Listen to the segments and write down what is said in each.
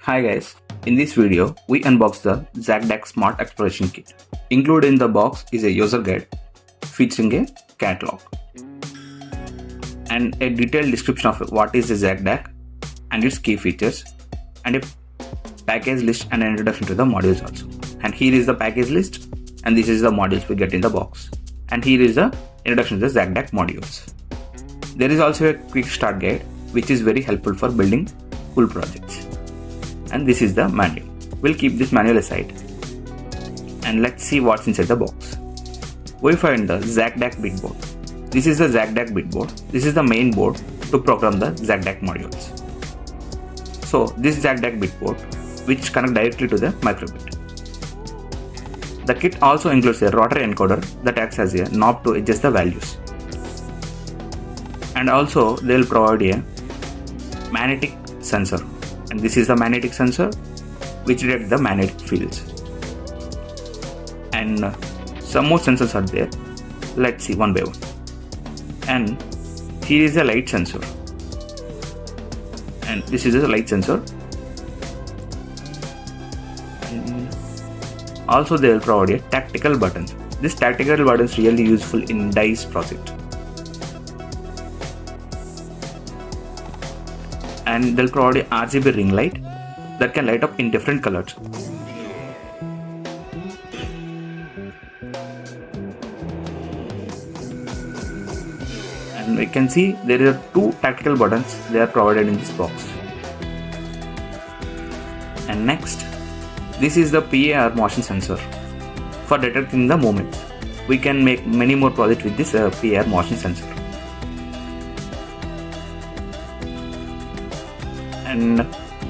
Hi guys, in this video we unbox the Jacdac Smart Exploration Kit. Included in the box is a user guide featuring a catalog and a detailed description of what is the Jacdac and its key features, and a package list and an introduction to the modules also. And here is the package list, and this is the modules we get in the box. And here is the introduction to the Jacdac modules. There is also a quick start guide which is very helpful for building full projects. And this is the manual. We'll keep this manual aside and let's see what's inside the box. We find the Jacdac bit board. This is the Jacdac bit board. This is the main board to program the Jacdac modules. So this Jacdac bit board which connect directly to the Microbit. The kit also includes a Rotary encoder that acts as a knob to adjust the values. And also they will provide a magnetic sensor. And this is the magnetic sensor which detects the magnetic fields. And some more sensors are there. Let's see one by one. And here is the light sensor. And this is the light sensor. And also they will provide a tactical button. This tactical button is really useful in DICE project. And they'll provide a RGB ring light that can light up in different colors. And we can see there are two tactical buttons they are provided in this box. And next, this is the PAR motion sensor for detecting the movements. We can make many more projects with this PAR motion sensor.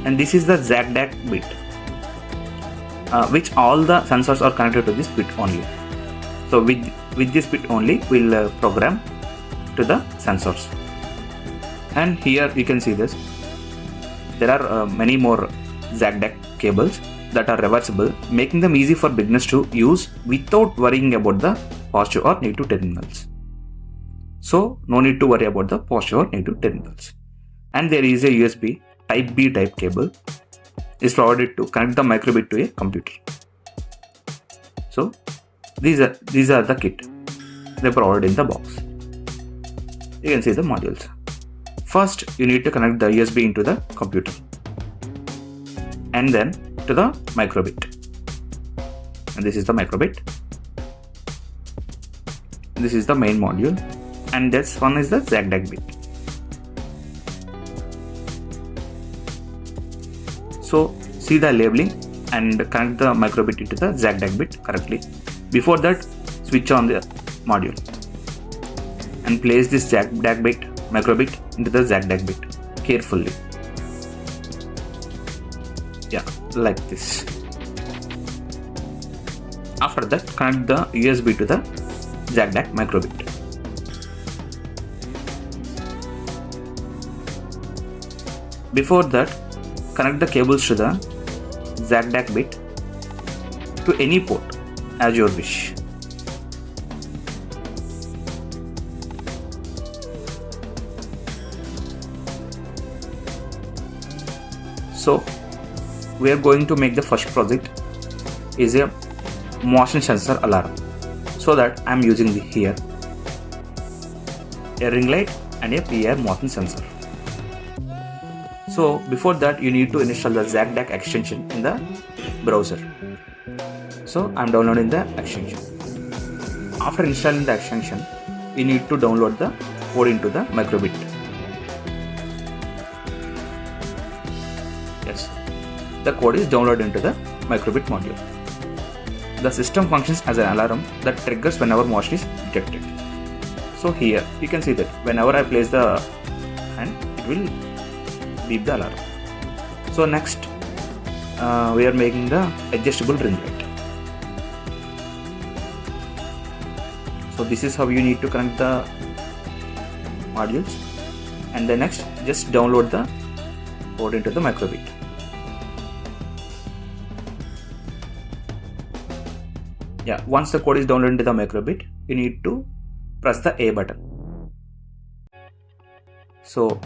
And this is the Jacdac bit, which all the sensors are connected to this bit only. So with this bit only we'll program to the sensors. And here you can see this. There are many more Jacdac cables that are reversible, making them easy for beginners to use without worrying about the positive or negative terminals. So no need to worry about the positive or negative terminals. And there is a USB Type B type cable is provided to connect the Microbit to a computer. So these are the kit they provided in the box. You can see the modules. First you need to connect the USB into the computer and then to the Microbit. And this is the Microbit. This is the main module, and this one is the Jacdac bit. So see the labeling and connect the Microbit into the Jacdac bit correctly. Before that, switch on the module and place this Jacdac bit Microbit into the Jacdac bit carefully. Yeah, like this. After that, connect the USB to the Jacdac Microbit. Before that, connect the cables to the Jacdac bit to any port as your wish. So we are going to make the first project is a motion sensor alarm. So that I am using here a ring light and a PAR motion sensor. So before that you need to install the Jacdac extension in the browser. So I am downloading the extension. After installing the extension, you need to download the code into the Microbit. Yes, the code is downloaded into the Microbit module. The system functions as an alarm that triggers whenever motion is detected. So here you can see that whenever I place the hand, it will beep the alarm. So next we are making the adjustable ring light. So this is how you need to connect the modules, and then next just download the code into the Microbit. Yeah, once the code is downloaded into the Microbit, you need to press the A button. So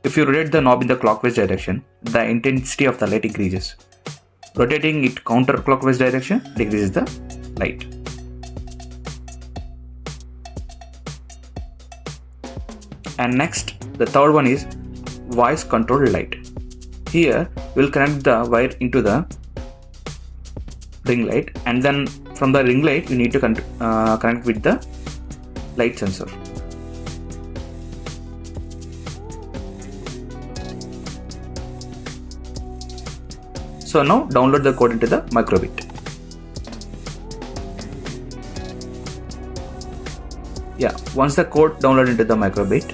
If you rotate the knob in the clockwise direction, the intensity of the light increases. Rotating it counterclockwise direction decreases the light. And next, the third one is voice controlled light. Here we will connect the wire into the ring light, and then from the ring light you need to connect with the light sensor. So now download the code into the Microbit. Yeah, once the code downloaded into the Microbit,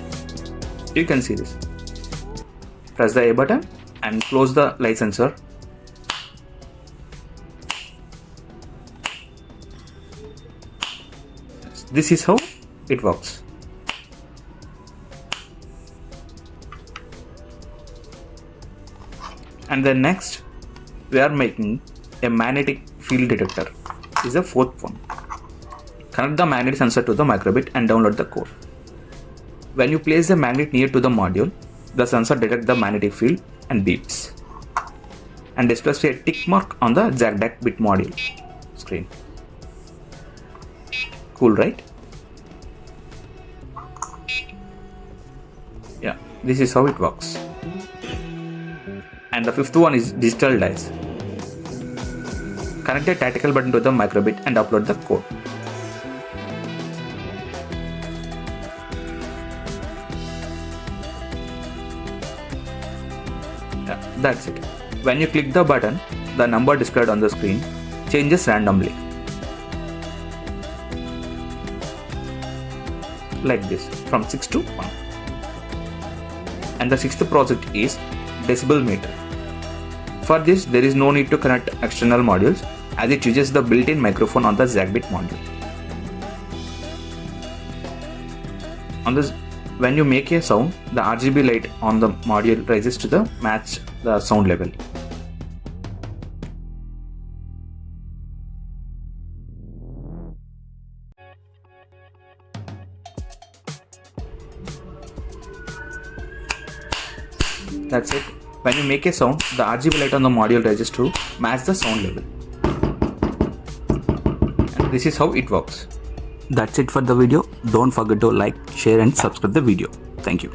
you can see this. Press the A button and close the light sensor. This is how it works. And then next, we are making a magnetic field detector. This is the fourth one. Connect the magnet sensor to the Microbit and download the code. When you place the magnet near to the module, the sensor detects the magnetic field and beeps, and displays a tick mark on the Jacdac bit module screen. Cool, right? Yeah, this is how it works. And the fifth one is digital dice. Connect the Tactile button to the Microbit and upload the code. Yeah, that's it. When you click the button, the number displayed on the screen changes randomly. Like this, from 6 to 1. And the sixth project is Decibel Meter. For this, there is no need to connect external modules, as it uses the built-in microphone on the Jacbit module. When you make a sound, the RGB light on the module rises to the match the sound level. That's it. When you make a sound, the RGB light on the module rises to match the sound level. And this is how it works. That's it for the video. Don't forget to like, share and subscribe the video. Thank you.